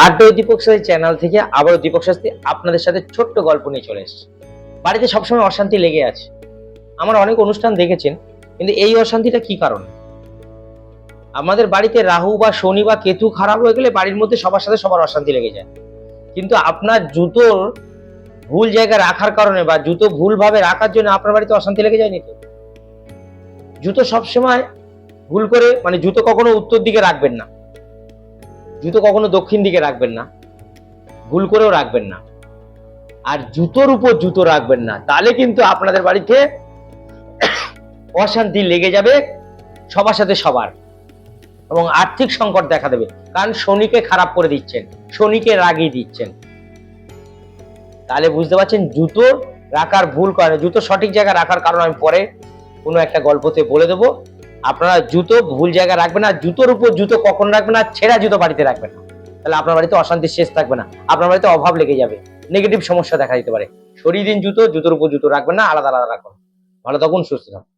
আড্ডা ও দীপক শাস্ত্রী চ্যানেল থেকে আবারও দীপক শাস্ত্রী আপনাদের সাথে ছোট্ট গল্প নিয়ে চলে এসেছে। বাড়িতে সবসময় অশান্তি লেগে আছে। আমার অনেক অনুষ্ঠান দেখেছেন, কিন্তু এই অশান্তিটা কি কারণে? আমাদের বাড়িতে রাহু বা শনি বা কেতু খারাপ হয়ে গেলে বাড়ির মধ্যে সবার সাথে সবার অশান্তি লেগে যায়। কিন্তু আপনার জুতোর ভুল জায়গায় রাখার কারণে বা জুতো ভুলভাবে রাখার জন্য আপনার বাড়িতে অশান্তি লেগে যায়নি তো? জুতো সবসময় ভুল করে জুতো কখনো উত্তর দিকে রাখবেন না, জুতো কখনো দক্ষিণ দিকে রাখবেন না, ভুল করেও রাখবেন না। আর জুতোর উপর জুতো রাখবেন না, তাহলে কিন্তু আপনাদের বাড়িতে অশান্তি লেগে যাবে সবার সাথে সবার, এবং আর্থিক সংকট দেখা দেবে। কারণ শনিকে খারাপ করে দিচ্ছেন, শনিকে রাগিয়ে দিচ্ছেন। তাহলে বুঝতে পারছেন জুতো রাখার ভুল কারণে, জুতো সঠিক জায়গায় রাখার কারণ আমি পরে কোনো একটা গল্পতে বলে দেবো। আপনারা জুতো ভুল জায়গায় রাখবেন না, জুতোর উপর জুতো কখন রাখবেন না, ছেঁড়া জুতো বাড়িতে রাখবেন না। তাহলে আপনার বাড়িতে অশান্তির শেষ থাকবে না, আপনার বাড়িতে অভাব লেগে যাবে, নেগেটিভ সমস্যা দেখা দিতে পারে। সরিয়ে দিন জুতো, জুতোর উপর জুতো রাখবেন না, আলাদা আলাদা রাখুন। ভালো থাকুন, সুস্থ থাকুন।